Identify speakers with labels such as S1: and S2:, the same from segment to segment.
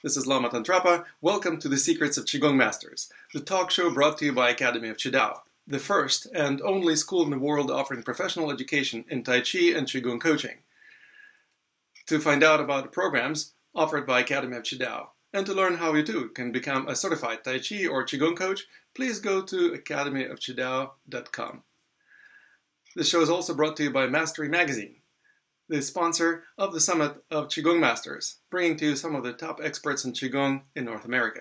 S1: This is Lama Tantrapa. Welcome to the Secrets of Qigong Masters, the talk show brought to you by Academy of Qidao, the first and only school in the world offering professional education in Tai Chi and Qigong coaching. To find out about the programs offered by Academy of Qidao, and to learn how you too can become a certified Tai Chi or Qigong coach, please go to academyofqidao.com. This show is also brought to you by Mastery Magazine, the sponsor of the Summit of Qigong Masters, bringing to you some of the top experts in Qigong in North America.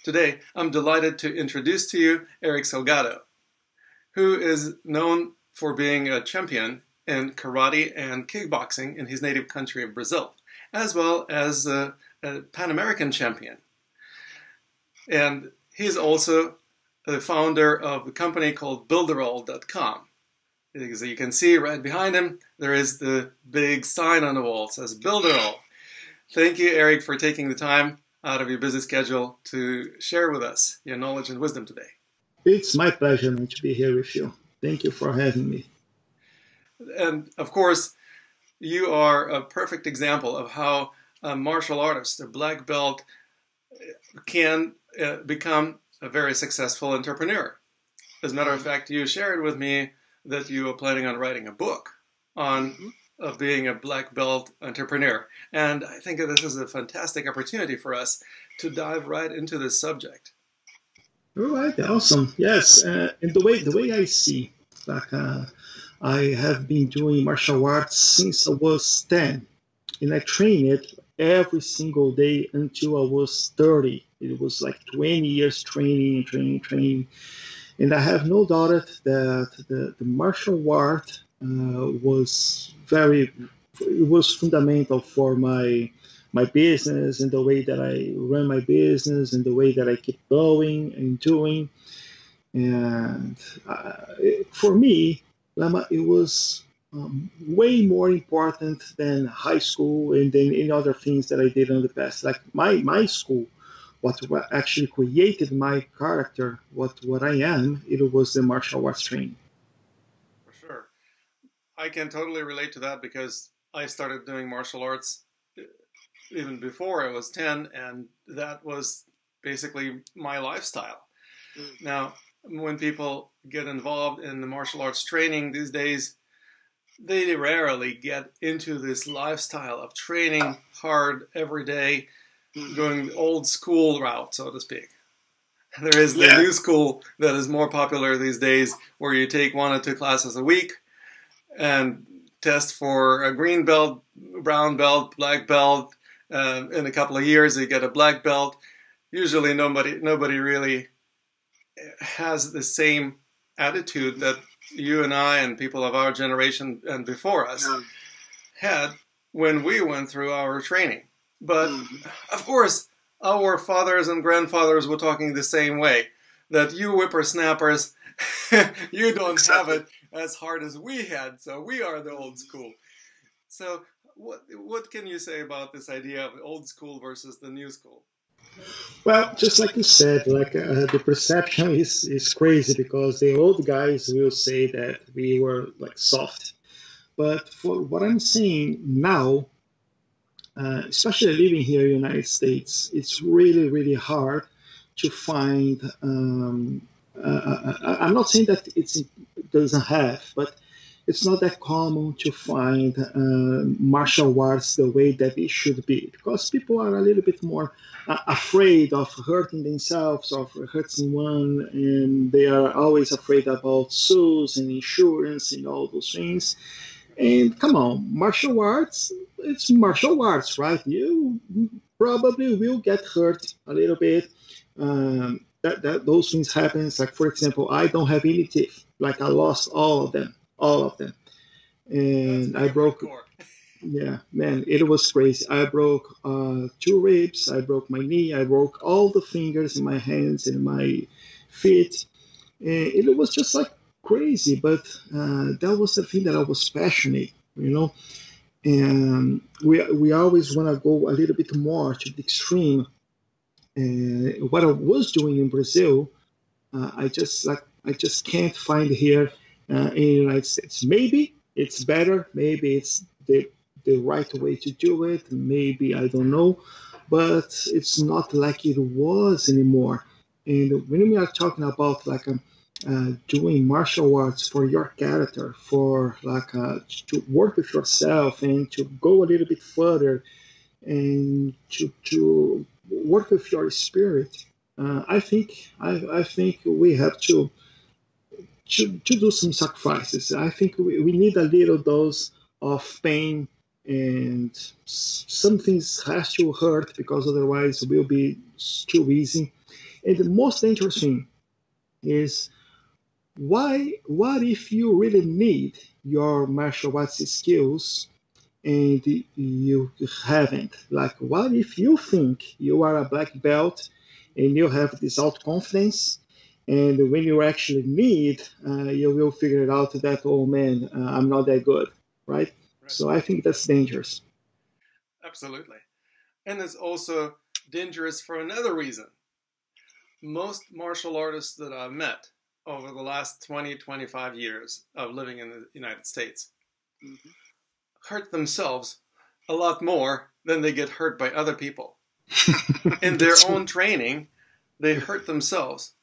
S1: Today, I'm delighted to introduce to you Erick Salgado, who is known for being a champion in karate and kickboxing in his native country of Brazil, as well as a Pan-American champion. And he's also the founder of a company called Builderall.com. As you can see right behind him, there is the big sign on the wall that says Builderall. Thank you, Erick, for taking the time out of your busy schedule to share with us your knowledge and wisdom today.
S2: It's my pleasure to be here with you. Thank you for having me.
S1: And of course, you are a perfect example of how a martial artist, a black belt, can become a very successful entrepreneur. As a matter of fact, you shared with me that you are planning on writing a book on being a black belt entrepreneur. And I think that this is a fantastic opportunity for us to dive right into this subject.
S2: All right, awesome. Yes, and the way I see, I have been doing martial arts since I was 10, and I trained it every single day until I was 30. It was like 20 years training. And I have no doubt that the martial art was fundamental for my business and the way that I run my business and the way that I keep going and doing. And for me, Lama, it was way more important than high school and then any other things that I did in the past. Like my school, what actually created my character, what I am, it was the martial arts training.
S1: For sure. I can totally relate to that because I started doing martial arts even before I was 10, and that was basically my lifestyle. Now, when people get involved in the martial arts training these days, they rarely get into this lifestyle of training hard every day, going the old school route, so to speak. There is the new school that is more popular these days, where you take 1 or 2 classes a week and test for a green belt, brown belt, black belt. In a couple of years, you get a black belt. Usually nobody really has the same attitude that you and I and people of our generation and before us had when we went through our training. But, of course, our fathers and grandfathers were talking the same way, that you whippersnappers, you don't have it as hard as we had, so we are the old school. So what can you say about this idea of old school versus the new school?
S2: Well, just like you said, the perception is crazy because the old guys will say that we were like soft. But for what I'm saying now, especially living here in the United States, it's really, really hard to find. I'm not saying that it doesn't have, but it's not that common to find martial arts the way that it should be, because people are a little bit more afraid of hurting themselves, of hurting one, and they are always afraid about suits and insurance and all those things. And come on, martial arts, it's martial arts, right? You probably will get hurt a little bit. Those things happen. Like, for example, I don't have any teeth. Like, I lost all of them. And I broke, yeah, man, it was crazy. I broke 2 ribs. I broke my knee. I broke all the fingers in my hands and my feet. And it was just like crazy, but that was the thing that I was passionate, and we always want to go a little bit more to the extreme. And what I was doing in Brazil, I just can't find here in the United States. Maybe it's better, maybe it's the right way to do it, maybe I don't know, but it's not like it was anymore. And when we are talking about like doing martial arts for your character, for like to work with yourself and to go a little bit further and to work with your spirit, I think we have to do some sacrifices. I think we need a little dose of pain, and some things has to hurt because otherwise it will be too easy. And the most dangerous thing is what if you really need your martial arts skills and you haven't? Like, what if you think you are a black belt and you have this out confidence, and when you actually need, you will figure it out that, oh man, I'm not that good, right?
S1: Right.
S2: So I think that's dangerous.
S1: Absolutely. And it's also dangerous for another reason. Most martial artists that I've met over the last 20, 25 years of living in the United States hurt themselves a lot more than they get hurt by other people. In their own training, they hurt themselves.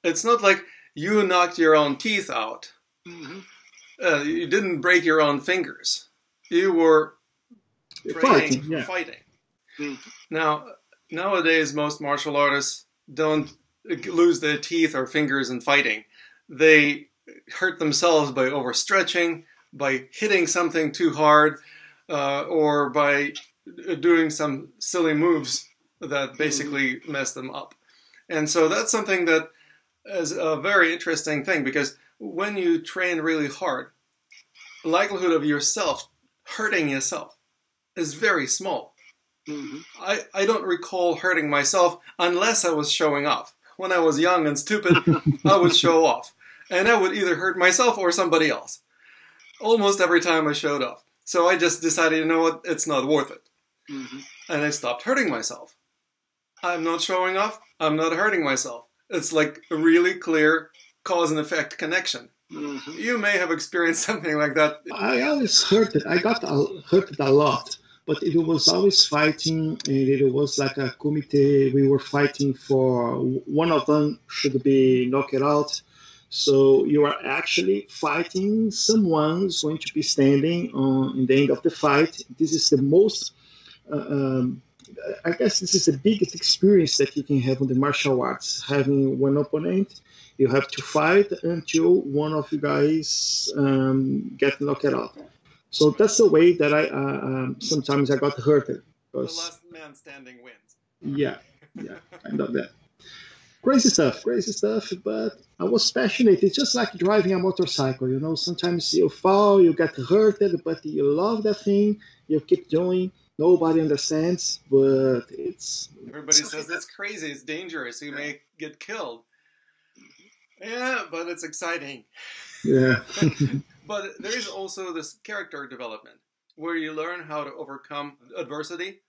S1: It's not like you knocked your own teeth out. You didn't break your own fingers. You were training for fighting. Now, nowadays, most martial artists don't lose their teeth or fingers in fighting. They hurt themselves by overstretching, by hitting something too hard, or by doing some silly moves that basically mess them up. And so that's something that is a very interesting thing, because when you train really hard, the likelihood of yourself hurting yourself is very small. I don't recall hurting myself unless I was showing off. When I was young and stupid, I would show off. And I would either hurt myself or somebody else. Almost every time I showed off. So I just decided, you know what, it's not worth it. And I stopped hurting myself. I'm not showing off, I'm not hurting myself. It's like a really clear cause and effect connection. You may have experienced something like that.
S2: I always hurt it. I got hurted a lot, but it was always fighting, and it was like a committee. We were fighting for one of them should be knocked out. So you are actually fighting someone who's going to be standing on in the end of the fight. This is the most, I guess this is the biggest experience that you can have on the martial arts. Having one opponent, you have to fight until one of you guys get knocked out. So that's the way that I sometimes I got hurted.
S1: The last man standing wins.
S2: Yeah, I know that. Crazy stuff, but I was passionate. It's just like driving a motorcycle, you know. Sometimes you fall, you get hurted, but you love that thing, you keep doing. Nobody understands, but
S1: Everybody says it's crazy, it's dangerous, you may get killed. Yeah, but it's exciting.
S2: Yeah.
S1: But there is also this character development where you learn how to overcome adversity,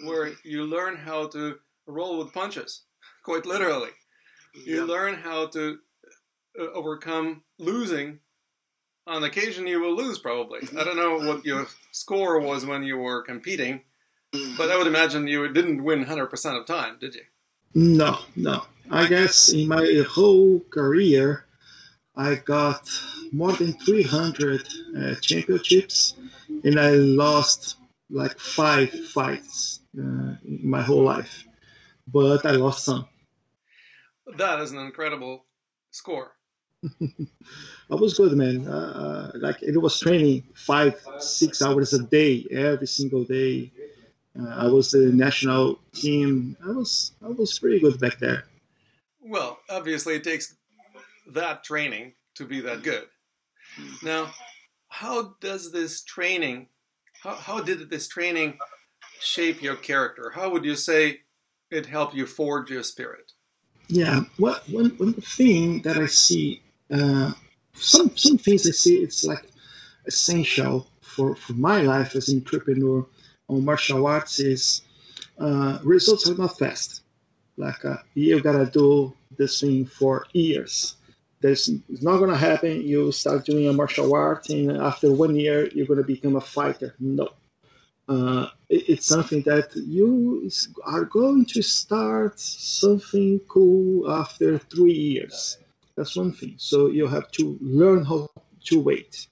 S1: where you learn how to roll with punches, quite literally. You learn how to overcome losing. On occasion, you will lose, probably. I don't know what your score was when you were competing, but I would imagine you didn't win 100% of time, did you?
S2: No. I guess in my whole career, I got more than 300 championships, and I lost like 5 fights in my whole life. But I lost some.
S1: That is an incredible score.
S2: I was good, man. Like it was training 5, 6 hours a day, every single day. I was the national team. I was pretty good back there.
S1: Well, obviously, it takes that training to be that good. Now, how does this training? How did this training shape your character? How would you say it helped you forge your spirit?
S2: Yeah, one thing that I see, some things I see, it's like essential for my life as an entrepreneur on martial arts is results are not fast. Like you gotta do this thing for years. It's not gonna happen. You start doing a martial art, and after one year, you're gonna become a fighter. No, It's something that you are going to start something cool after 3 years. That's one thing. So you have to learn how to wait.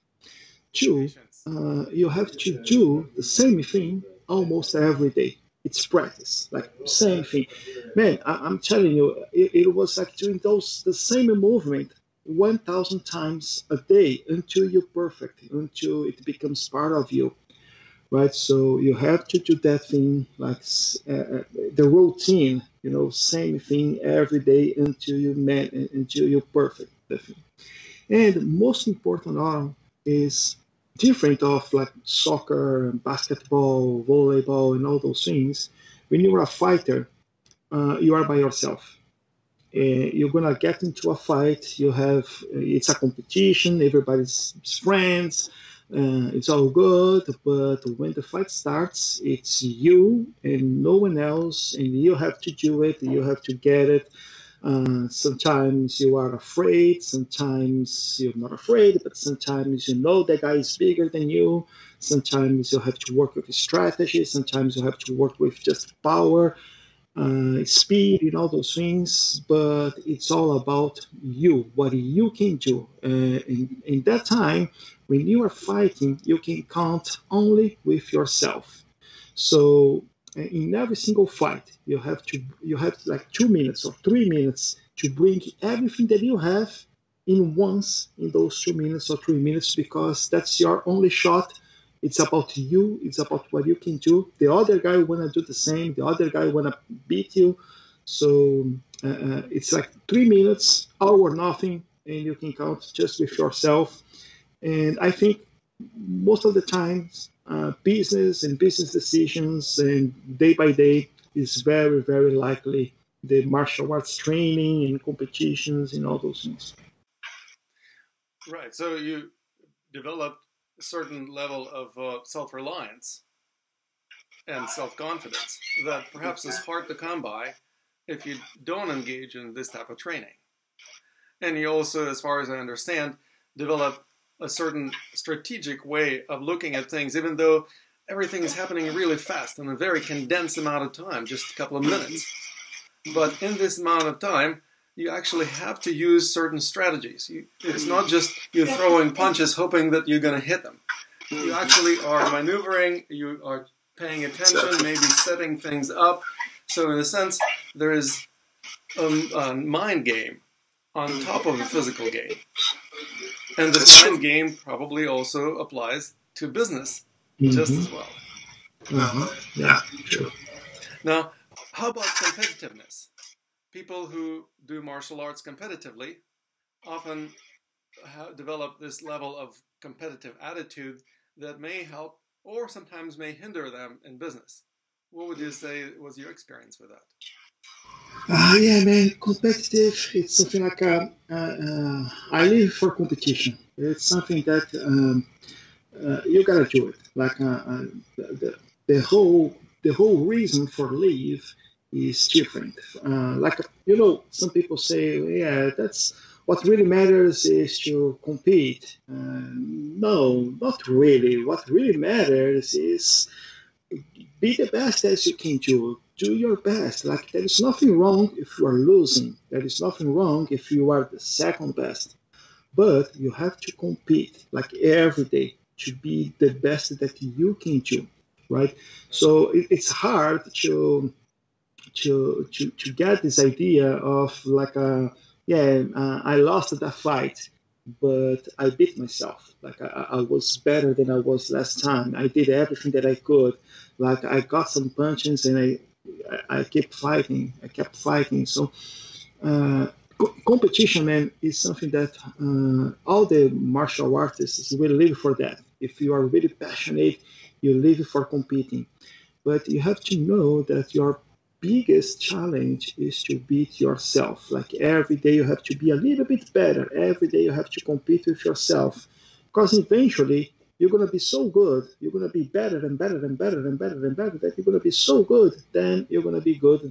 S2: Two,
S1: Patience.
S2: you have to do the same thing almost every day. It's practice, like same thing. Man, I'm telling you, it was like doing those the same movement 1,000 times a day until you're perfect, until it becomes part of you, right? So you have to do that thing like the routine, same thing every day until until you're perfect. That thing. And most important all is different of like soccer, basketball, volleyball, and all those things. When you're a fighter, you are by yourself. You're gonna get into a fight. You have it's a competition. Everybody's friends. It's all good, but when the fight starts, it's you and no one else, and you have to do it. You have to get it. Sometimes you are afraid, sometimes you're not afraid, but sometimes you know the guy is bigger than you. Sometimes you have to work with strategy, sometimes you have to work with just power, speed, and all those things. But it's all about you, what you can do. In that time, when you are fighting, you can count only with yourself. So in every single fight, you have like 2 minutes or 3 minutes to bring everything that you have in once in those 2 minutes or 3 minutes because that's your only shot. It's about you. It's about what you can do. The other guy wanna do the same. The other guy wanna beat you. So it's like 3 minutes, all or nothing, and you can count just with yourself. And I think most of the times, business and business decisions and day by day is very, very likely the martial arts training and competitions and all those things.
S1: Right. So you developed a certain level of self-reliance and self-confidence that perhaps is hard to come by if you don't engage in this type of training. And you also, as far as I understand, develop a certain strategic way of looking at things, even though everything is happening really fast in a very condensed amount of time, just a couple of minutes. But in this amount of time, you actually have to use certain strategies. It's not just you throwing punches hoping that you're going to hit them. You actually are maneuvering, you are paying attention, maybe setting things up. So in a sense, there is a mind game on top of the physical game. And this mind game probably also applies to business just as well.
S2: Yeah, true.
S1: Now, how about competitiveness? People who do martial arts competitively often develop this level of competitive attitude that may help or sometimes may hinder them in business. What would you say was your experience with that?
S2: Yeah, man, competitive. It's something like I live for competition. It's something that you gotta do it. Like the, the whole the whole reason for leave is different. Like some people say, yeah, that's what really matters is to compete. No, not really. What really matters is be the best as you can do. Do your best. Like there is nothing wrong if you are losing. There is nothing wrong if you are the second best. But you have to compete like every day to be the best that you can do, right? So it's hard to get this idea of like yeah, I lost that fight, but I beat myself. Like I was better than I was last time. I did everything that I could. Like I got some punches and I kept fighting. I kept fighting. So uh, competition, man, is something that all the martial artists will live for that. If you are really passionate, you live for competing. But you have to know that your biggest challenge is to beat yourself. Like every day, you have to be a little bit better. Every day, you have to compete with yourself. Because eventually, you're going to be so good. You're going to be better and better and better and better and better that you're going to be so good. Then you're going to be good,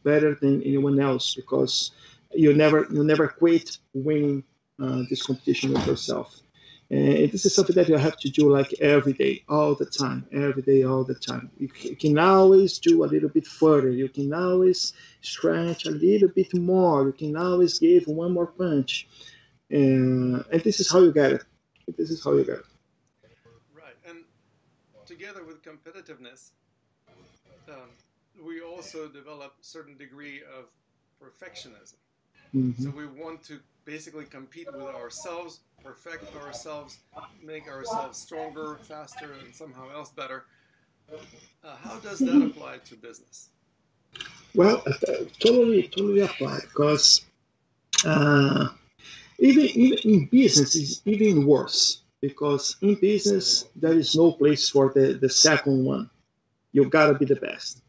S2: better than anyone else because you never quit winning this competition with yourself. And this is something that you have to do like every day, all the time, every day, all the time. You can always do a little bit further. You can always stretch a little bit more. You can always give one more punch. And this is how you get it. This is how you get it.
S1: Right. And together with competitiveness, um, we also develop certain degree of perfectionism. So
S2: Hmm.
S1: we want to basically compete with ourselves, perfect ourselves, make ourselves stronger, faster, and somehow else better. How does that apply to business?
S2: Well, totally apply because uh, even in business is even worse because in business there is no place for the second one. You gotta be the best.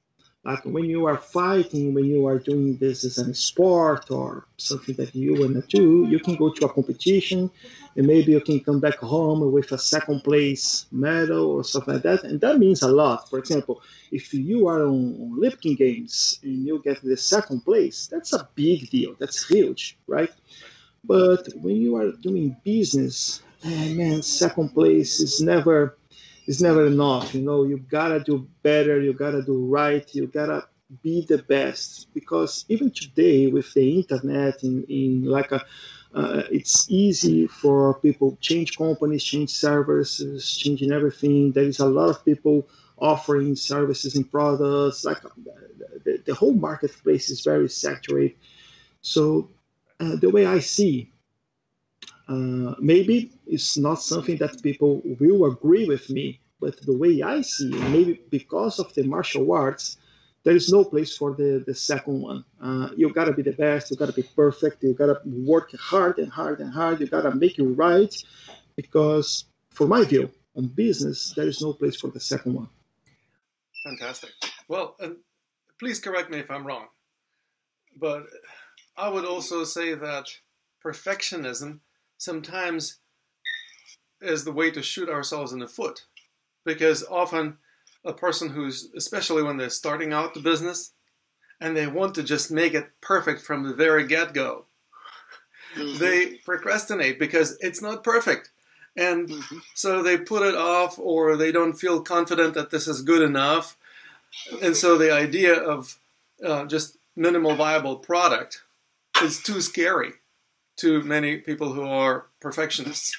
S2: Like when you are fighting, when you are doing this as a sport or something that you want to do, you can go to a competition and maybe you can come back home with a second place medal or something like that. And that means a lot. For example, if you are on Olympic Games and you get the second place, that's a big deal. That's huge, right?
S1: Right.
S2: But when you are doing business, man, second place is never enough. You gotta do better. You gotta do right. You gotta be the best because even today with the internet in like it's easy for people change companies, change services, changing everything. There is a lot of people offering services and products. Like the whole marketplace is very saturated. So the way I see, maybe it's not something that people will agree with me, but the way I see it, maybe because of the martial arts, there is no place for the second one. You gotta be the best, you gotta be perfect, you gotta work hard and hard and hard, you gotta make it right, because for my view, on business, there is no place for the second one.
S1: Fantastic. Well, and please correct me if I'm wrong, but I would also say that perfectionism sometimes is the way to shoot ourselves in the foot because often a person who's, especially when they're starting out the business and they want to just make it perfect from the very get go, they procrastinate because it's not perfect. And so they put it off or they don't feel confident that this is good enough. And so the idea of just minimal viable product is too scary to many people who are perfectionists.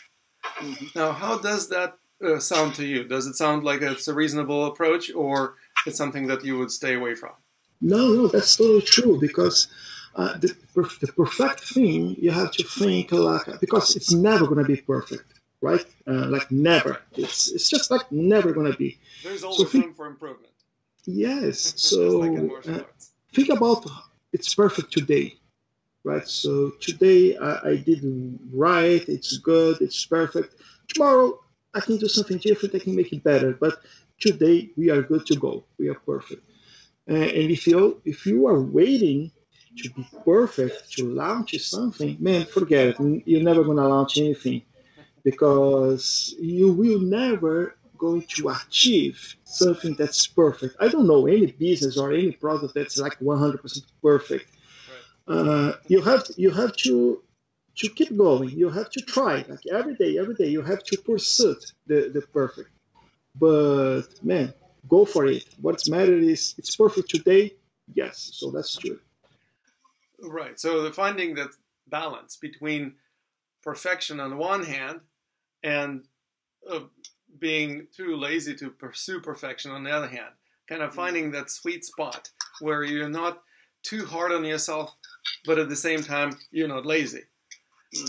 S1: Now, how does that sound to you? Does it sound like it's a reasonable approach or it's something that you would stay away from?
S2: No, that's totally true because the perfect thing you have to think like because it's never gonna be perfect, right? Like never. It's just like never gonna be.
S1: There's
S2: So
S1: always
S2: think
S1: room for improvement,
S2: yes.
S1: just like in
S2: So
S1: martial arts.
S2: think about it's perfect today, right? So today I did right. It's good. It's perfect. Tomorrow I can do something different. I can make it better. But today we are good to go. We are perfect. And if you are waiting to be perfect to launch something, man, forget it. You're never gonna launch anything because you will never going to achieve something that's perfect. I don't know any business or any product that's like 100% perfect.
S1: Right.
S2: You have to keep going. You have to try like every day. You have to pursue the perfect. But man, go for it. What's matter is it's perfect today. Yes, so let's do it.
S1: Right. So the finding that balance between perfection on the one hand and uh, being too lazy to pursue perfection on the other hand, kind of finding that sweet spot where you're not too hard on yourself, but at the same time, you're not lazy.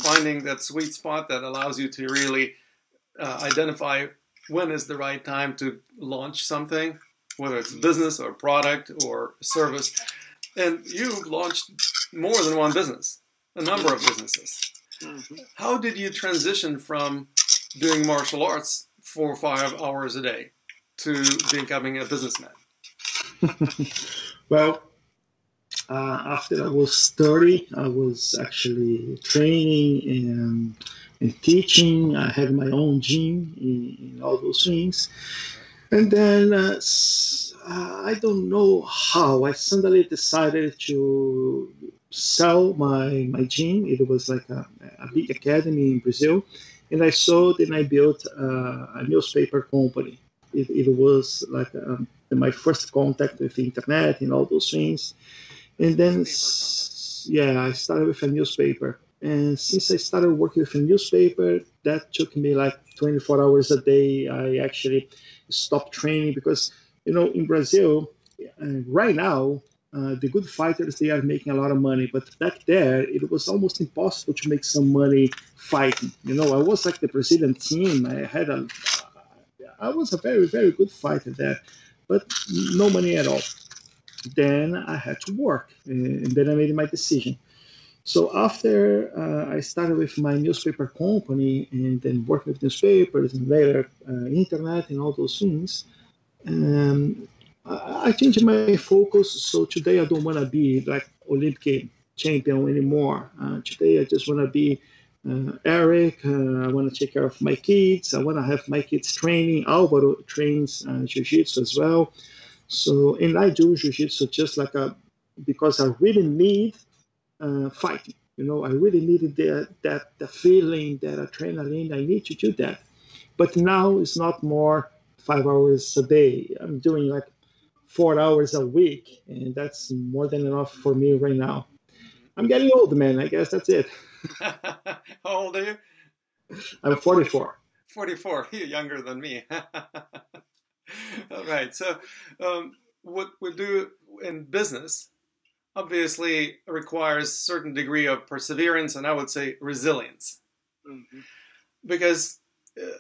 S1: Finding that sweet spot that allows you to really identify when is the right time to launch something, whether it's a business or a product or a service. And you've launched more than one business, a number of businesses. How did you transition from doing martial arts 4 or 5 hours a day to becoming a businessman?
S2: Well, after I was 30, I was actually training and teaching. I had my own gym in all those things. And then I don't know how I suddenly decided to sell my gym. It was like a big academy in Brazil. and I sold and I built a newspaper company. It was like my first contact with the internet and all those things. And then,
S1: Newspaper company.
S2: yeah, I started with a newspaper. And since I started working with a newspaper, that took me like 24 hours a day. I actually stopped training because, in Brazil, right now, the good fighters, they are making a lot of money. But back there, it was almost impossible to make some money fighting. I was like the Brazilian team. I was a very, very good fighter there, but no money at all. Then I had to work, and then I made my decision. So after I started with my newspaper company and then working with newspapers and later internet and all those things, I changed my focus. So today I don't want to be like Olympic champion anymore. Today I just want to be Eric. I want to take care of my kids. I want to have my kids training. Alvaro trains jiu-jitsu as well. So, and I do jiu-jitsu just like because I really need fighting. I really needed that feeling, that adrenaline. I need to do that. But now it's not more 5 hours a day. I'm doing like 4 hours a week, and that's more than enough for me right now. I'm getting old, man. I guess that's it.
S1: How old are you?
S2: I'm 44.
S1: 44. You're younger than me. All right. So, what we do in business obviously requires certain degree of perseverance, and I would say resilience,
S2: Mm-hmm.
S1: because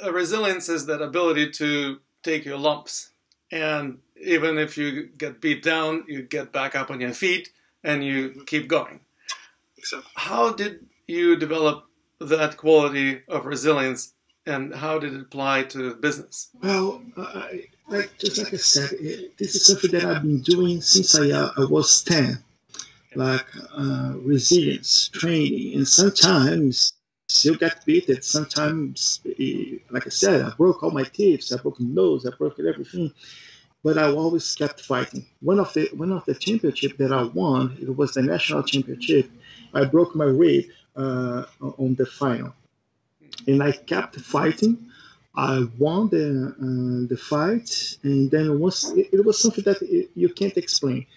S1: resilience is that ability to take your lumps, and even if you get beat down, you get back up on your feet and you keep going.
S2: Exactly.
S1: How did you develop that quality of resilience, and how did it apply to business?
S2: Well, just like I said, this is something that I've been doing since I was 10. Like resilience training, and sometimes you get beaten. Sometimes, like I said, I broke all my teeth, I broke my nose, I broke everything, but I always kept fighting. One of the championship that I won, it was the national championship. I broke my rib on the final, and I kept fighting. I won the fight, and then once it was something that you can't explain.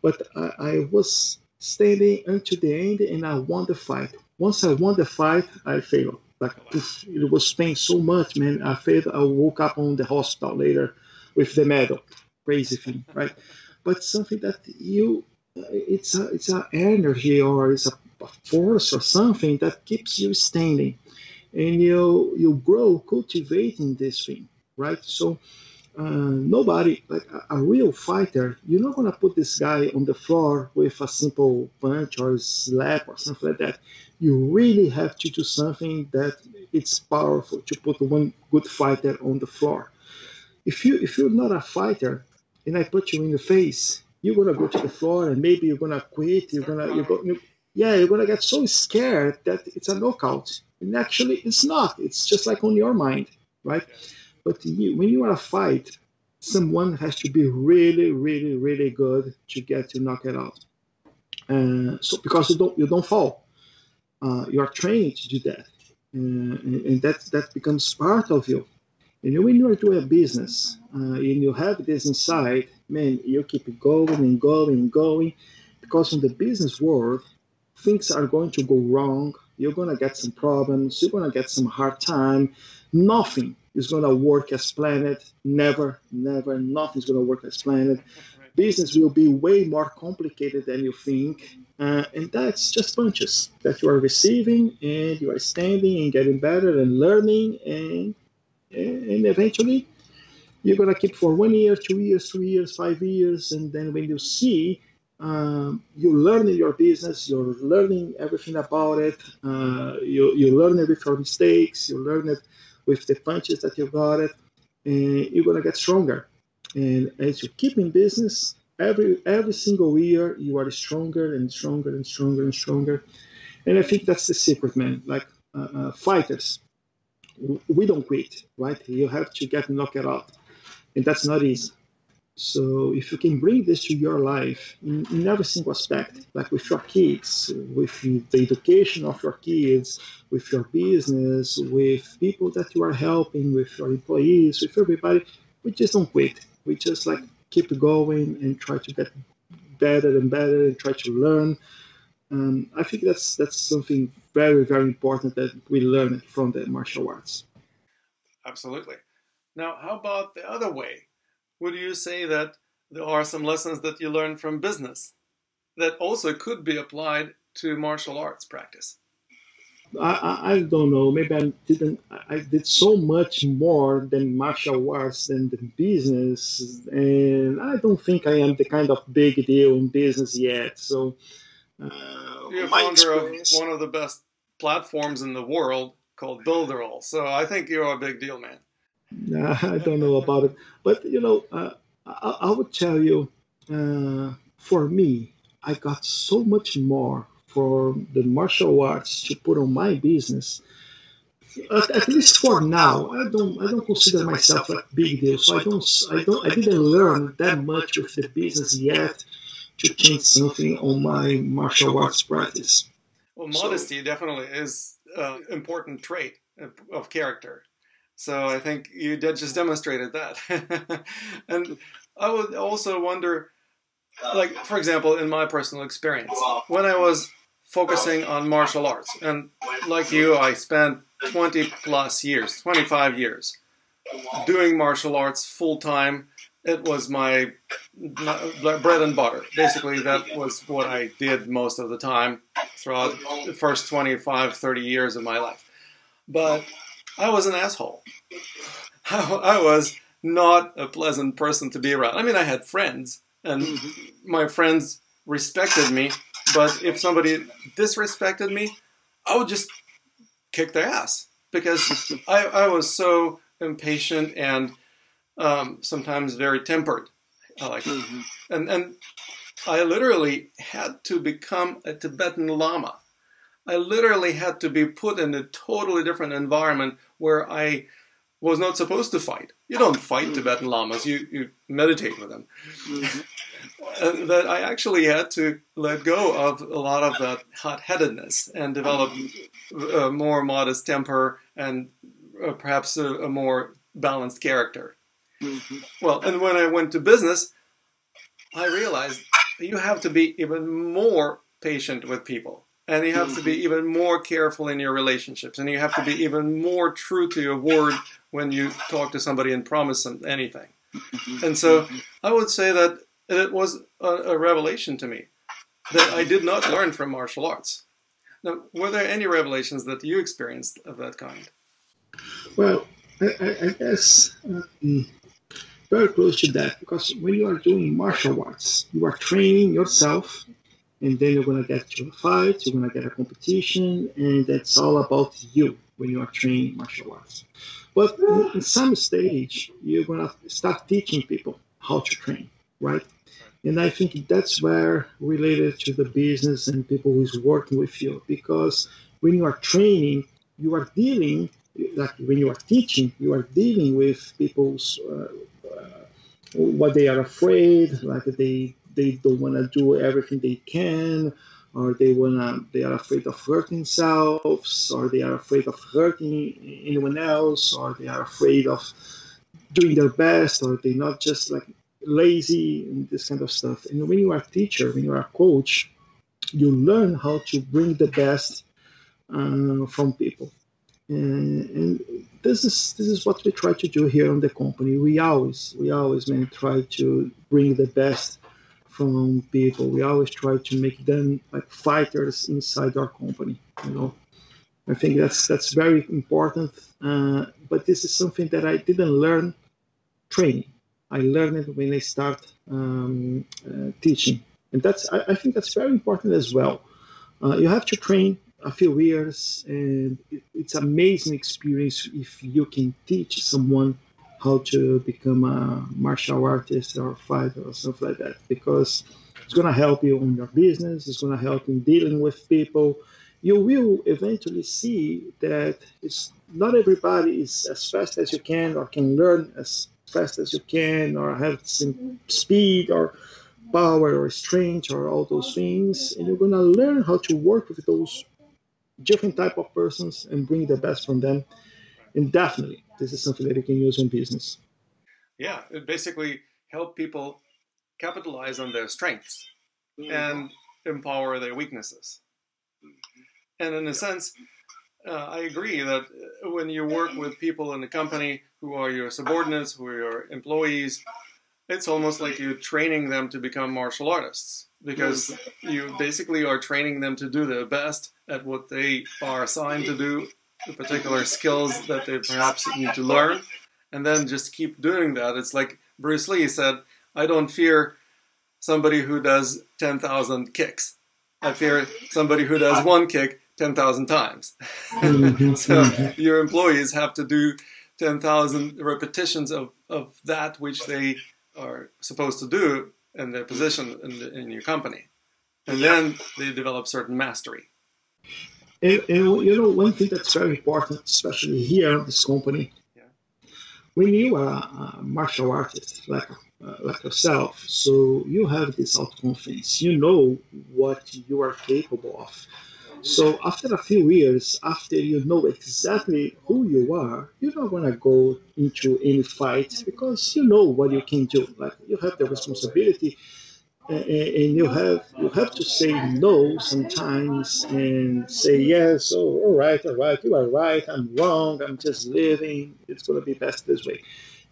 S2: But I was standing until the end, and I won the fight. Once I won the fight, I failed. Like poof, it was pain so much, man. I failed. I woke up on the hospital later with the medal. Crazy thing, right? But something that it's a energy or it's a force or something that keeps you standing, and you grow cultivating this thing, right? So nobody, like a real fighter, you're not going to put this guy on the floor with a simple punch or slap or something like that. You really have to do something that it's powerful to put one good fighter on the floor. If you're not a fighter and I put you in the face, you're gonna go to the floor and maybe you're gonna quit. You're
S1: Start
S2: gonna you
S1: crying.
S2: go you, yeah, you're gonna get so scared that it's a knockout. And actually, it's not. It's just like on your mind, right? But when you are a fight, someone has to be really, really, really good to get to knock it out. So because you don't fall, you are trained to do that, and that becomes part of you. And when you are doing a business and you have this inside, man, you keep going and going and going, because in the business world, things are going to go wrong. You're going to get some problems. You're going to get some hard time. Nothing is going to work as planned. Never, never, nothing's going to work as planned.
S1: Right.
S2: Business will be way more complicated than you think. And that's just punches that you are receiving, and you are standing and getting better and learning, and eventually you're going to keep for 1 year, 2 years, 3 years, 5 years, and then when you see you're learning your business, you're learning everything about it, you learn it with your mistakes, you learn it with the punches that you got it, and you're going to get stronger. And as you keep in business, every single year you are stronger and stronger and stronger and stronger. And I think that's the secret, man. Like fighters, we don't quit, right? You have to get knocked out, and that's not easy. So if you can bring this to your life in every single aspect, like with your kids, with the education of your kids, with your business, with people that you are helping, with your employees, with everybody, we just don't quit. We just like keep going and try to get better and better and try to learn. I think that's something very very important that we learn from the martial arts.
S1: Absolutely. Now, how about the other way? Would you say that there are some lessons that you learned from business that also could be applied to martial arts practice?
S2: I don't know. Maybe I did so much more than martial arts than the business, and I don't think I am the kind of big deal in business yet. So
S1: You're a
S2: my
S1: founder of
S2: experience.
S1: one of the best platforms in the world called Builderall, so I think you're a big deal, man.
S2: I don't know about it, but I would tell you, for me, I got so much more for the martial arts to put on my business. At least for now, I don't consider myself like big deal. So I didn't learn that much with the business yet to change something on my martial arts practice.
S1: Well,
S2: So
S1: modesty definitely is an important trait of character. So I think you did just demonstrated that. And I would also wonder, like, for example, in my personal experience, when I was focusing on martial arts, and like you, I spent 20 plus years, 25 years doing martial arts full time. It was my bread and butter. Basically, that was what I did most of the time throughout the first 25, 30 years of my life. But I was an asshole. I was not a pleasant person to be around. I mean, I had friends, and my friends respected me, but if somebody disrespected me, I would just kick their ass because I was so impatient and sometimes very tempered. Like, and I literally had to become a Tibetan Lama. I literally had to be put in a totally different environment where I was not supposed to fight. You don't fight Tibetan Lamas, you meditate with them. That I actually had to let go of a lot of that hot-headedness and develop a more modest temper and perhaps a more balanced character. Well, and when I went to business, I realized you have to be even more patient with people. And you have to be even more careful in your relationships. And you have to be even more true to your word when you talk to somebody and promise them anything. And so I would say that it was a revelation to me that I did not learn from martial arts. Now, were there any revelations that you experienced of that kind?
S2: well, I guess very close to that because when you are doing martial arts, you are training yourself and then you're going to get to a fight, you're going to get a competition, and that's all about you when you are training martial arts. But in some stage, you're going to start teaching people how to train, right? And I think that's where related to the business and people who is working with you, because when you are training, you are dealing, like when you are teaching, you are dealing with people's what they are afraid, like they don't want to do everything they can, or they are afraid of hurting themselves, or they are afraid of hurting anyone else, or they are afraid of doing their best, or they're not just like lazy and this kind of stuff. And when you are a teacher, when you are a coach, you learn how to bring the best from people. And this is what we try to do here on the company. We always man try to bring the best from people. We always try to make them like fighters inside our company. You know, I think that's very important. But this is something that I didn't learn training. I learned it when I start teaching, and I think that's very important as well. You have to train a few years, and it's amazing experience if you can teach someone how to become a martial artist or fighter or something like that, because it's going to help you on your business. It's going to help in dealing with people. You will eventually see that it's not everybody is as fast as you can or can learn as fast as you can, or have the same speed or power or strength or all those things, and you're gonna learn how to work with those different type of persons and bring the best from them. And definitely, this is something that you can use in business.
S1: Yeah, it basically help people capitalize on their strengths and empower their weaknesses. And in a sense, I agree that when you work with people in the company who are your subordinates, who are your employees, it's almost like you're training them to become martial artists because you basically are training them to do their best at what they are assigned to do, the particular skills that they perhaps need to learn, and then just keep doing that. It's like Bruce Lee said, I don't fear somebody who does 10,000 kicks. I fear somebody who does one kick 10,000 times. So your employees have to do 10,000 repetitions of that which they are supposed to do in their position in your company. And then they develop certain mastery.
S2: And one thing that's very important, especially here in this company,
S1: Yeah.
S2: when you are a martial artist like yourself, so you have this self-confidence. You know what you are capable of. So after a few years, after you know exactly who you are, you're not gonna go into any fight because you know what you can do. Like you have the responsibility, and you have to say no sometimes and say yes. Oh, all right, you are right. I'm wrong. I'm just living. It's gonna be best this way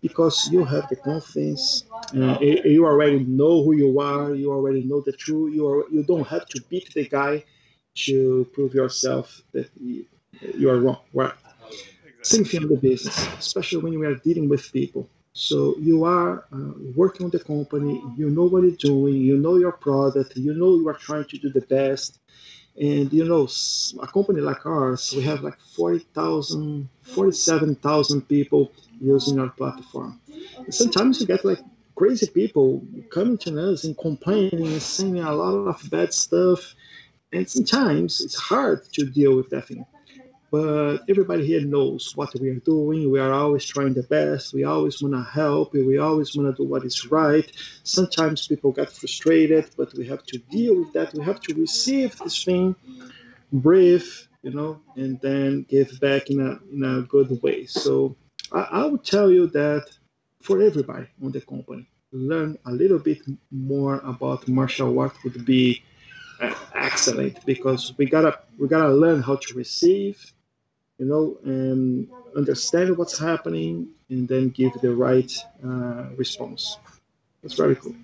S2: because you have the confidence. You already know who you are. You already know the truth. You don't have to beat the guy to prove yourself that you are wrong. Right. Same thing in the business, especially when you are dealing with people. So you are working on the company, you know what you're doing, you know your product, you know you are trying to do the best. And a company like ours, we have like 40,000, 47,000 people using our platform. And sometimes you get like crazy people coming to us and complaining and saying a lot of bad stuff. And sometimes it's hard to deal with that thing, but everybody here knows what we are doing. We are always trying the best. We always want to help. We always want to do what is right. Sometimes people get frustrated, but we have to deal with that. We have to receive this thing, breathe, and then give back in a good way. So I would tell you that for everybody on the company, learn a little bit more about martial art would be excellent because we gotta learn how to receive, and understand what's happening and then give the right response. That's very cool.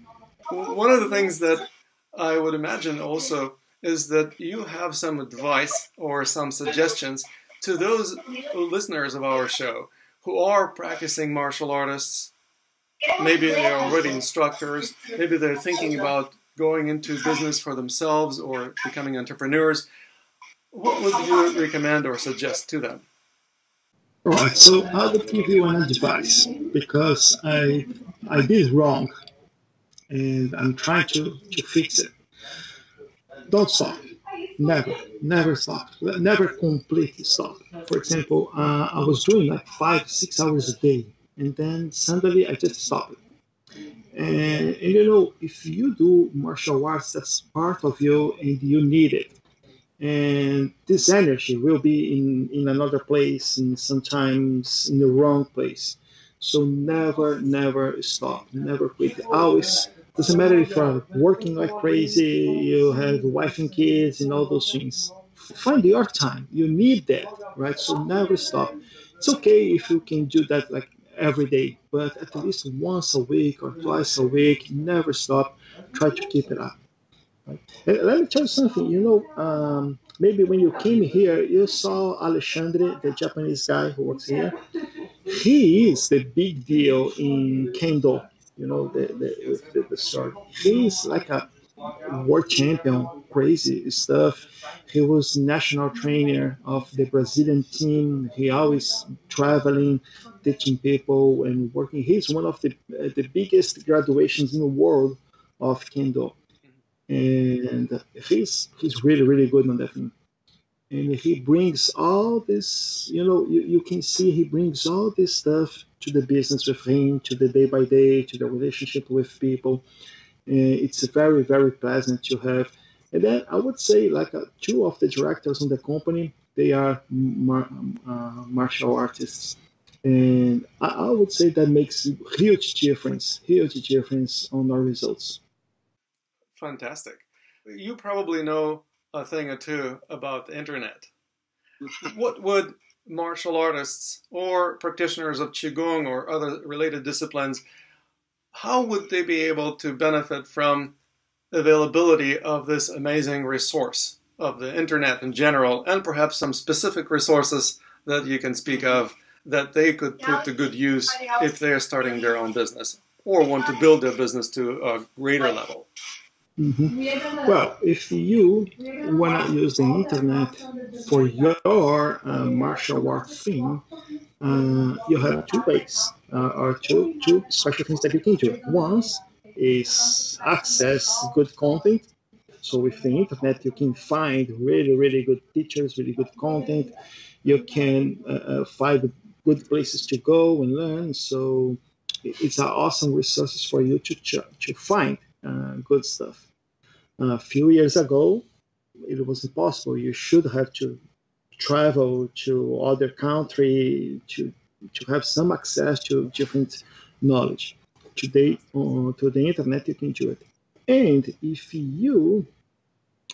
S1: One of the things that I would imagine also is that you have some advice or some suggestions to those listeners of our show who are practicing martial artists. Maybe they're already instructors. Maybe they're thinking about going into business for themselves or becoming entrepreneurs. What would you recommend or suggest to them?
S2: All right, so I would give you an advice because I did wrong and I'm trying to fix it. Don't stop. Never, never stop. Never completely stop. For example, I was doing like 5, 6 hours a day, and then suddenly I just stopped. And if you do martial arts, that's part of you, and you need it. And this energy will be in another place, and sometimes in the wrong place. So never stop. Never quit. Always. Doesn't matter if you're working like crazy, you have a wife and kids, and all those things. Find your time. You need that, right? So never stop. It's okay if you can do that like every day, but at least once a week or twice a week. Never stop. Try to keep it up. Right? And let me tell you something. Maybe when you came here, you saw Alexandre, the Japanese guy who works here. He is the big deal in Kendo. The sword. He's like a world champion, crazy stuff. He was national trainer of the Brazilian team. He always traveling, teaching people and working. He's one of the biggest graduations in the world of Kendo, and he's really really good on that thing. And he brings all this, you can see he brings all this stuff to the business with him, to the day by day, to the relationship with people. It's very, very pleasant to have. And then I would say, like, two of the directors on the company, they are martial artists. And I would say that makes huge difference on our results.
S1: Fantastic. You probably know a thing or two about the internet. What would martial artists or practitioners of Qigong or other related disciplines, how would they be able to benefit from availability of this amazing resource of the internet in general, and perhaps some specific resources that you can speak of that they could put to good use if they're starting their own business or want to build their business to a greater level?
S2: Well, if you want to use the internet for your martial art thing, you have two ways, or two special things that you can do. One is access good content. So with the internet, you can find really, really good teachers, really good content. You can find good places to go and learn. So it's an awesome resources for you to find good stuff. A few years ago, it was impossible. You should have to travel to other country to have some access to different knowledge. Today, through the internet, you can do it. And if you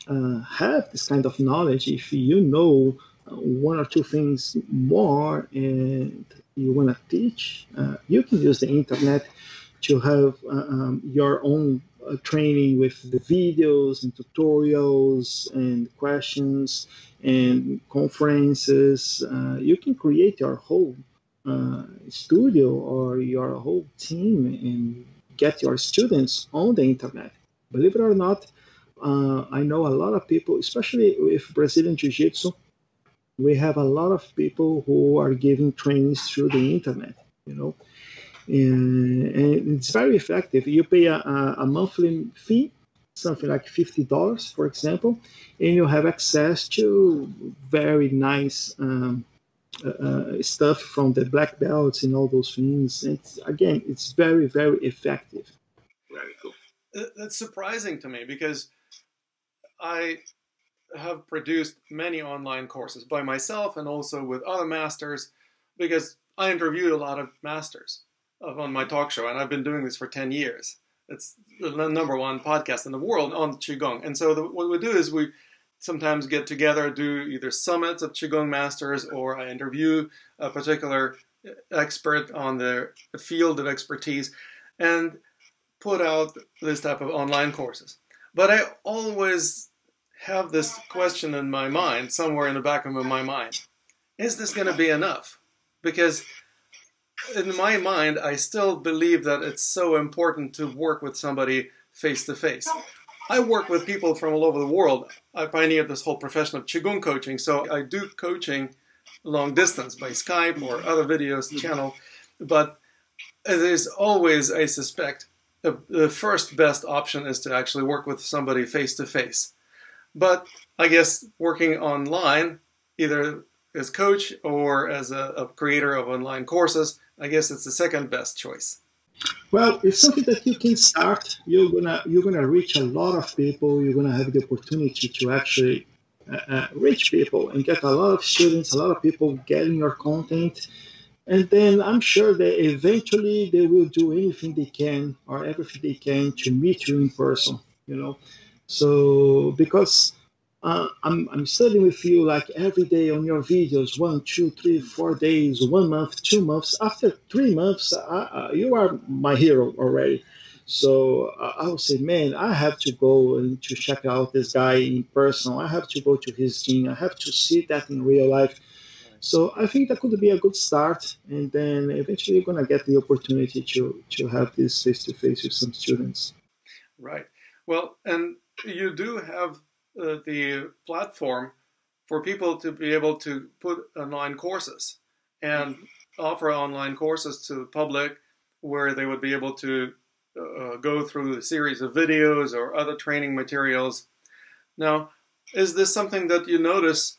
S2: have this kind of knowledge, if you know one or two things more and you want to teach, you can use the internet to have your own training with the videos and tutorials and questions and conferences. You can create your whole studio or your whole team and get your students on the internet. Believe it or not, I know a lot of people, especially with Brazilian Jiu Jitsu, we have a lot of people who are giving trainings through the internet, you know, and it's very effective. You pay a monthly fee, something like $50, for example, and you have access to very nice stuff from the black belts and all those things. Again, it's very, very effective.
S1: Very cool. That's surprising to me because I have produced many online courses by myself and also with other masters because I interviewed a lot of masters on my talk show, and I've been doing this for 10 years. It's the #1 podcast in the world on Qigong. And so what we do is we sometimes get together, do either summits of Qigong masters, or I interview a particular expert on their field of expertise and put out this type of online courses. But I always have this question in my mind, somewhere in the back of my mind. Is this going to be enough? Because in my mind, I still believe that it's so important to work with somebody face to face. I work with people from all over the world. I pioneered this whole profession of Qigong coaching, so I do coaching long distance by Skype or other videos channel. But there's always, I suspect, the first best option is to actually work with somebody face to face. But I guess working online, either as coach or as a creator of online courses, I guess it's the second best choice.
S2: Well, it's something that you can start. You're gonna reach a lot of people. You're gonna have the opportunity to actually reach people and get a lot of students, a lot of people getting your content. And then I'm sure that eventually they will do anything they can or everything they can to meet you in person. You know, so because I'm studying with you like every day on your videos, 1, 2, 3, 4 days, 1 month, 2 months. After 3 months, you are my hero already. So I will say, man, I have to go and to check out this guy in person. I have to go to his gym. I have to see that in real life. So I think that could be a good start, and then eventually you're gonna get the opportunity to have this face to face with some students.
S1: Right. Well, and you do have the platform for people to be able to put online courses and offer online courses to the public where they would be able to go through a series of videos or other training materials. Now, is this something that you notice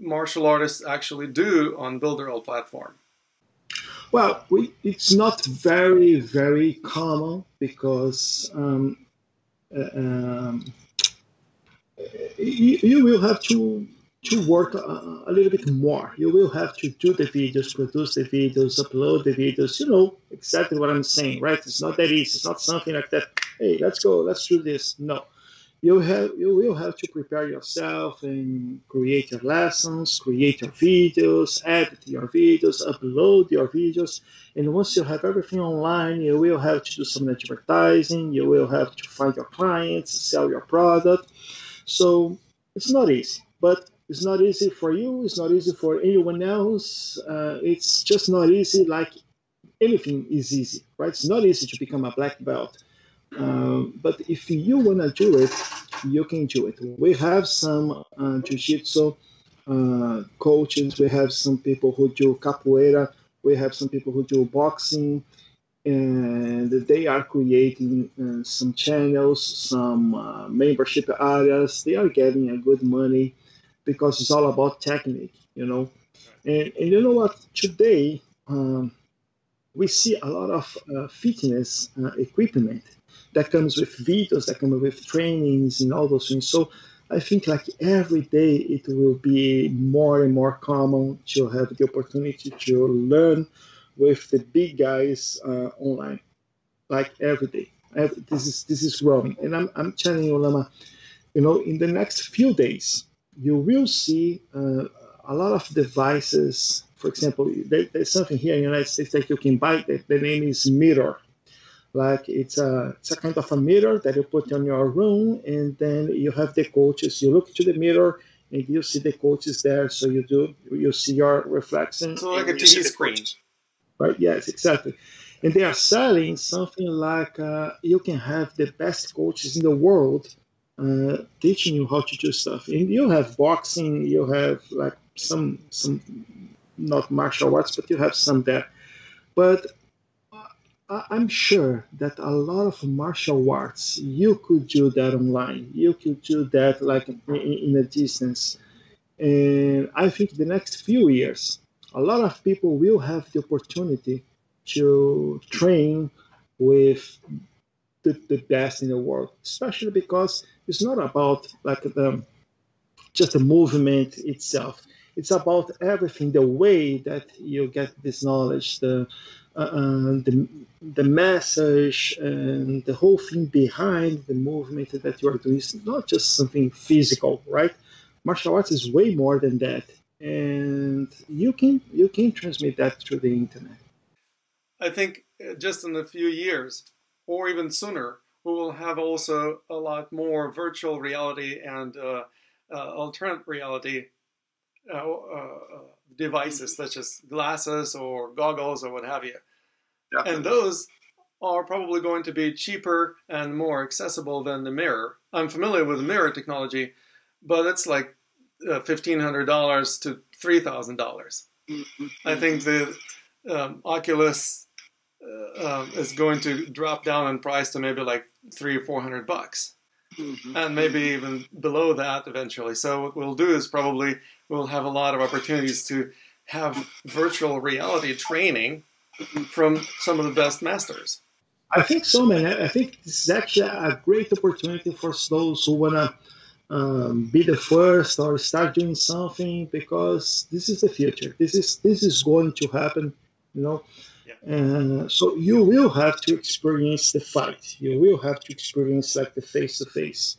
S1: martial artists actually do on Builderall platform?
S2: Well, it's not very, very common because um, you will have to work a little bit more. You will have to do the videos, produce the videos, upload the videos. You know exactly what I'm saying, right? It's not that easy. It's not something like that. Hey, let's go, let's do this. No, you will have to prepare yourself and create your lessons, create your videos, edit your videos, upload your videos. And once you have everything online, you will have to do some advertising. You will have to find your clients, sell your product. So it's not easy, but it's not easy for you. It's not easy for anyone else. It's just not easy. Like anything is easy, right? It's not easy to become a black belt. But if you want to do it, you can do it. We have some jiu-jitsu coaches. We have some people who do capoeira. We have some people who do boxing, and they are creating some channels, some membership areas. They are getting a good money because it's all about technique, you know. And you know what? Today, we see a lot of fitness equipment that comes with videos, that comes with trainings and all those things. So I think like every day it will be more and more common to have the opportunity to learn with the big guys online, like every day. This is growing, and I'm telling you, Lama, you know, in the next few days, you will see a lot of devices. For example, there's something here in the United States that you can buy. The name is Mirror. Like it's a kind of a mirror that you put on your room, and then you have the coaches. You look to the mirror, and you see the coaches there. So you see your reflection.
S1: So like a TV screen.
S2: Right? Yes, exactly. And they are selling something like you can have the best coaches in the world teaching you how to do stuff. And you have boxing, you have like some not martial arts, but you have some there. But I'm sure that a lot of martial arts you could do that online. You could do that like in a distance. And I think the next few years, a lot of people will have the opportunity to train with the best in the world, especially because it's not about like just the movement itself. It's about everything, the way that you get this knowledge, the message, and the whole thing behind the movement that you are doing. It's not just something physical, right? Martial arts is way more than that, and you can transmit that through the internet.
S1: I think just in a few years, or even sooner, we will have also a lot more virtual reality and alternate reality devices, such as glasses or goggles or what have you. Definitely. And those are probably going to be cheaper and more accessible than the mirror. I'm familiar with the mirror technology, but it's like $1,500 to $3,000. Mm-hmm. I think the Oculus is going to drop down in price to maybe like $300 or $400, and maybe even below that eventually. So what we'll do is probably we'll have a lot of opportunities to have virtual reality training from some of the best masters.
S2: I think so, man. I think this is actually a great opportunity for those who want to be the first or start doing something, because this is the future. This is going to happen, you know. Yeah. So you will have to experience the fight. You will have to experience like the face-to-face,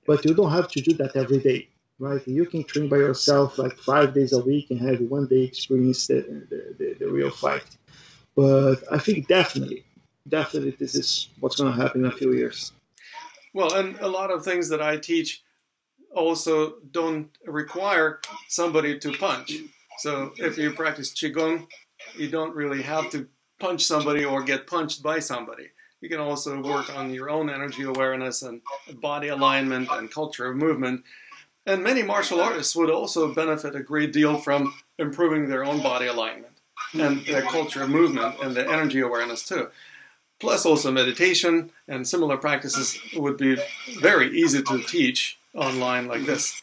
S2: but you don't have to do that every day, right? You can train by yourself like 5 days a week and have one day experience the real fight. But I think definitely this is what's going to happen in a few years.
S1: Well, and a lot of things that I teach also don't require somebody to punch. So if you practice Qigong, you don't really have to punch somebody or get punched by somebody. You can also work on your own energy awareness and body alignment and culture of movement. And many martial artists would also benefit a great deal from improving their own body alignment and their culture of movement and their energy awareness too. Plus also meditation and similar practices would be very easy to teach online like this.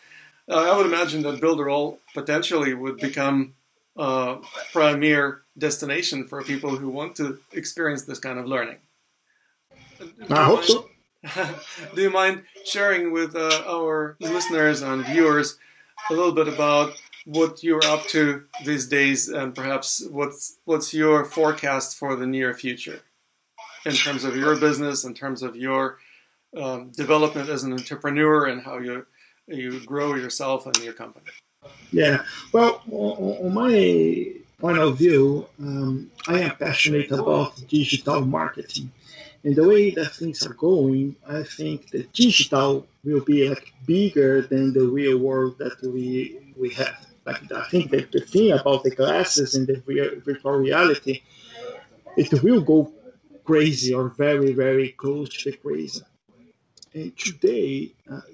S1: I would imagine that Builderall potentially would become a premier destination for people who want to experience this kind of learning. Do
S2: I
S1: you
S2: hope
S1: mind?
S2: so.
S1: Do you mind sharing with our listeners and viewers a little bit about what you're up to these days, and perhaps what's your forecast for the near future in terms of your business, in terms of your development as an entrepreneur, and how you grow yourself and your company?
S2: Yeah. Well, on my point of view, I am passionate about digital marketing. And the way that things are going, I think the digital will be like bigger than the real world that we have. Like I think that the thing about the glasses and the virtual reality, it will go crazy or very very close to the crazy. And today,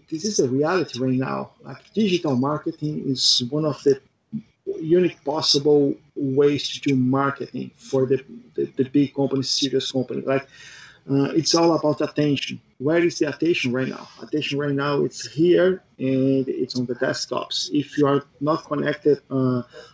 S2: this is a reality right now. Like digital marketing is one of the unique possible ways to do marketing for the big companies, serious companies. Like it's all about attention. Where is the attention right now? Attention right now, it's here and it's on the desktops. If you are not connected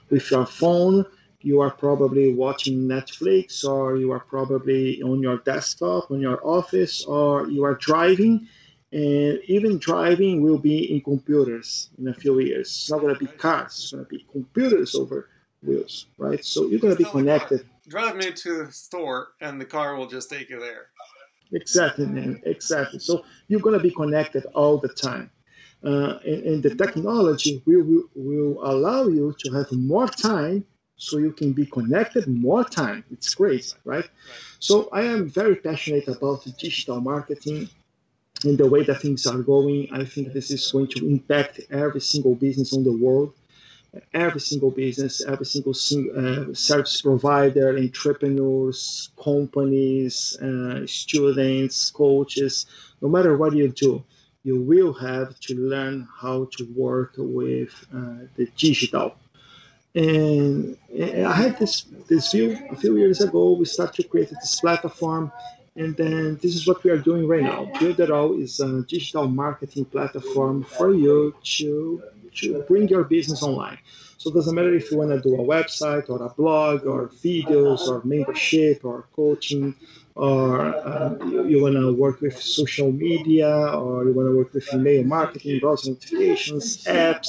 S2: with your phone, you are probably watching Netflix, or you are probably on your desktop, on your office, or you are driving. And even driving will be in computers in a few years. It's not going to be cars, it's going to be computers over wheels, right? So you're going to be
S1: Still the car.
S2: connected.
S1: Drive me to the store, and the car will just take you there.
S2: Exactly, man. Exactly. So you're going to be connected all the time. And the technology will allow you to have more time so you can be connected more time. It's great, right?
S1: Right.
S2: So I am very passionate about digital marketing and the way that things are going. I think this is going to impact every single business on the world, every single business, every single service provider, entrepreneurs, companies, students, coaches, no matter what you do, you will have to learn how to work with the digital. And I had this view a few years ago. We started to create this platform, and then this is what we are doing right now. Builderall is a digital marketing platform for you to bring your business online. So it doesn't matter if you want to do a website or a blog or videos or membership or coaching, or you want to work with social media, or you want to work with email marketing, browser notifications, apps.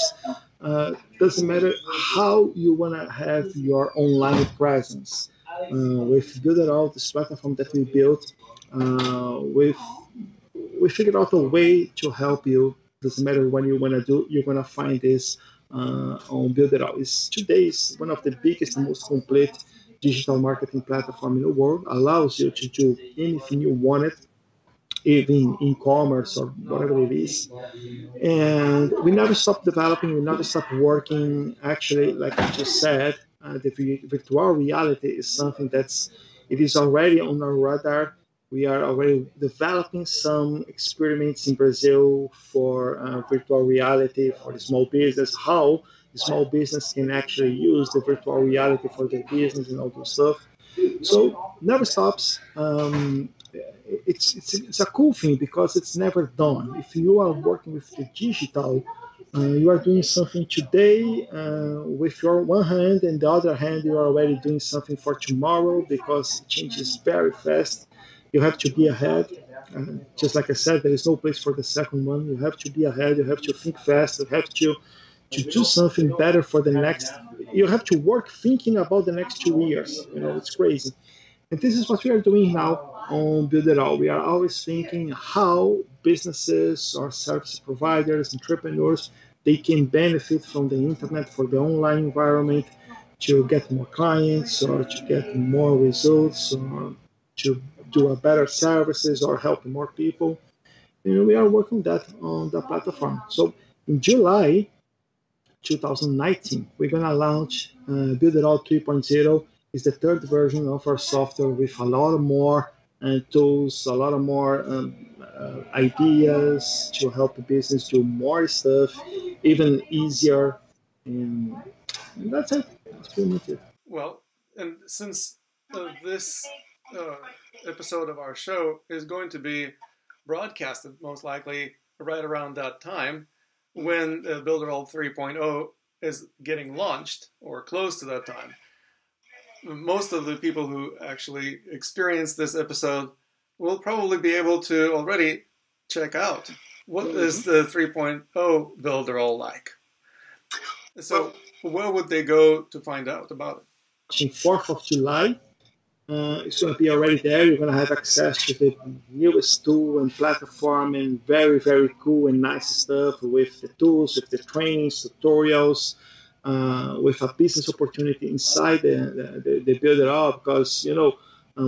S2: Doesn't matter how you want to have your online presence. We've built it all this platform that we built. We figured out a way to help you. Doesn't matter what you want to do, you're gonna find this on Build It Out. It's today's one of the biggest and most complete digital marketing platform in the world. Allows you to do anything you wanted, even in commerce or whatever it is. And we never stopped developing, we never stopped working. Actually, like I just said, the virtual reality is something it is already on our radar. We are already developing some experiments in Brazil for virtual reality for the small business, how the small business can actually use the virtual reality for their business and all those stuff. So never stops. It's a cool thing because it's never done. If you are working with the digital, you are doing something today with your one hand, and the other hand you are already doing something for tomorrow because it changes very fast. You have to be ahead. Just like I said, there is no place for the second one. You have to be ahead. You have to think fast. You have to do something better for the next. You have to work thinking about the next 2 years. It's crazy. And this is what we are doing now on Build It All. We are always thinking how businesses or service providers, entrepreneurs, they can benefit from the internet for the online environment to get more clients or to get more results or to do a better services or help more people. We are working that on the platform. So in July 2019, we're going to launch Build It All 3.0. Is the third version of our software with a lot more tools, a lot of more ideas to help the business do more stuff, even easier. And that's it. That's pretty much it.
S1: Well, and since this uh, episode of our show is going to be broadcasted most likely right around that time, when Builderall 3.0 is getting launched or close to that time, most of the people who actually experience this episode will probably be able to already check out what is the 3.0 Builderall like. So where would they go to find out about it?
S2: On 4th of July, it's going to be already there. You're going to have access to the newest tool and platform and very, very cool and nice stuff with the tools, with the trainings, tutorials, with a business opportunity inside the Builderall, because,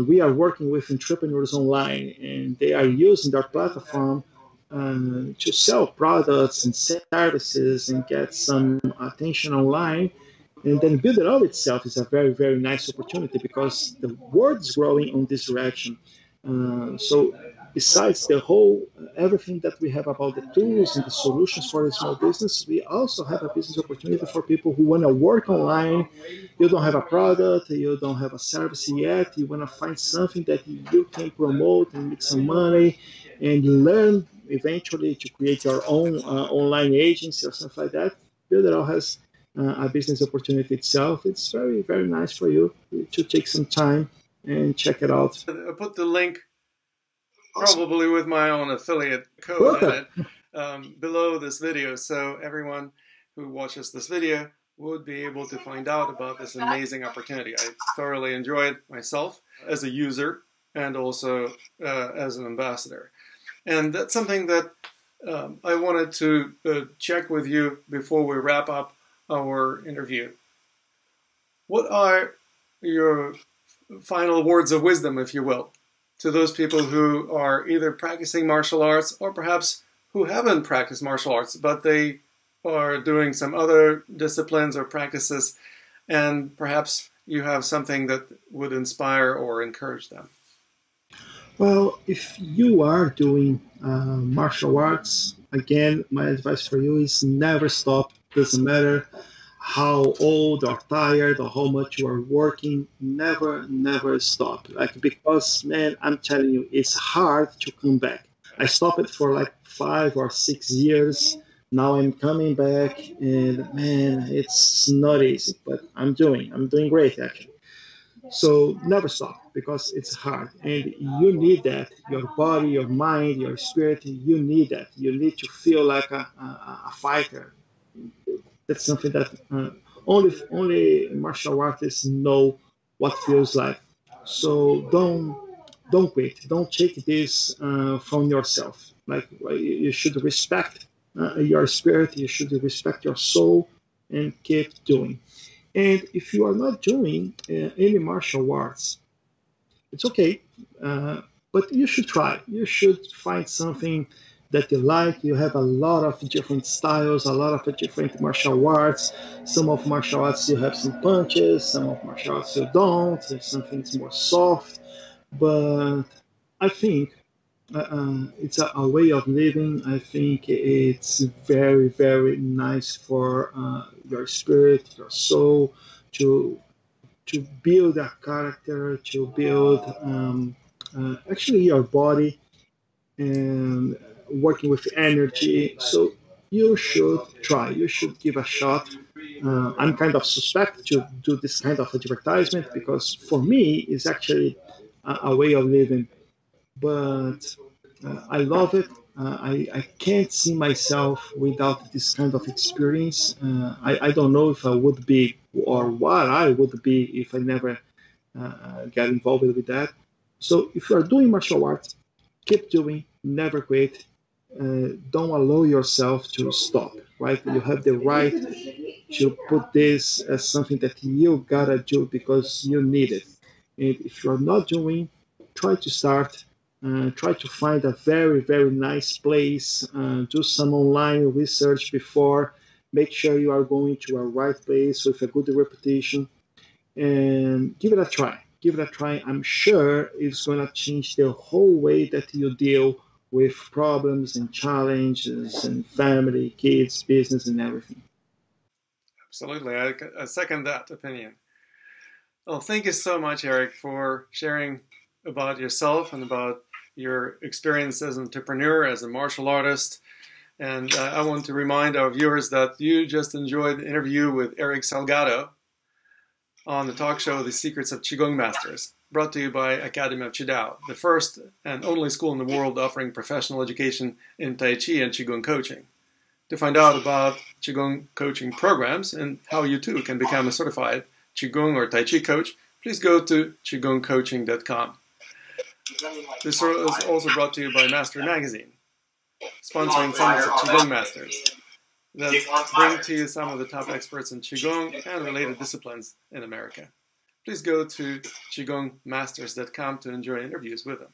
S2: we are working with entrepreneurs online and they are using their platform to sell products and services and get some attention online. And then Builderall itself is a very, very nice opportunity because the world is growing on this direction. So besides the whole, everything that we have about the tools and the solutions for a small business, we also have a business opportunity for people who want to work online. You don't have a product, you don't have a service yet, you want to find something that you can promote and make some money and learn eventually to create your own online agency or something like that. Builderall has a business opportunity itself. It's very, very nice for you to take some time and check it out.
S1: I'll put the link, probably with my own affiliate code in it, below this video, so everyone who watches this video would be able to find out about this amazing opportunity. I thoroughly enjoyed myself as a user and also as an ambassador. And that's something that I wanted to check with you before we wrap up our interview. What are your final words of wisdom, if you will, to those people who are either practicing martial arts or perhaps who haven't practiced martial arts, but they are doing some other disciplines or practices, and perhaps you have something that would inspire or encourage them?
S2: Well, if you are doing martial arts, again, my advice for you is never stop. Doesn't matter how old or tired or how much you are working, never, never stop. Like, because, man, I'm telling you, it's hard to come back. I stopped it for like 5 or 6 years. Now I'm coming back, and man, it's not easy, but I'm doing great actually. So never stop because it's hard and you need that. Your body, your mind, your spirit, you need that. You need to feel like a fighter. That's something that only martial artists know what feels like. So don't quit. Don't take this from yourself. Like, you should respect your spirit. You should respect your soul and keep doing. And if you are not doing any martial arts, it's okay, but you should try. You should find something that you like. You have a lot of different styles, a lot of different martial arts. Some of martial arts you have some punches, some of martial arts you don't. Something's more soft, but I think it's a way of living. I think it's very, very nice for your spirit, your soul, to build a character, to build actually your body and working with energy. So you should try. You should give a shot. I'm kind of suspect to do this kind of advertisement because for me it's actually a way of living, but I love it. I can't see myself without this kind of experience. I don't know if I would be or what I would be if I never get involved with that. So if you are doing martial arts, keep doing, never quit. Don't allow yourself to stop, right? You have the right to put this as something that you gotta do because you need it. And if you're not doing, try to start. Try to find a very, very nice place. Do some online research before. Make sure you are going to a right place with a good reputation and give it a try. Give it a try. I'm sure it's going to change the whole way that you deal with problems and challenges and family, kids, business, and everything.
S1: Absolutely. I second that opinion. Well, thank you so much, Erick, for sharing about yourself and about your experience as an entrepreneur, as a martial artist, And I want to remind our viewers that you just enjoyed the interview with Erick Salgado on the talk show The Secrets of Qigong Masters, brought to you by Academy of Qidao, the first and only school in the world offering professional education in Tai Chi and Qigong coaching. To find out about Qigong coaching programs and how you too can become a certified Qigong or Tai Chi coach, please go to qigongcoaching.com. This show is also brought to you by Mastery Magazine, sponsoring summits of Qigong Masters that bring to you some of the top experts in Qigong and related disciplines in America. Please go to qigongmasters.com to enjoy interviews with them.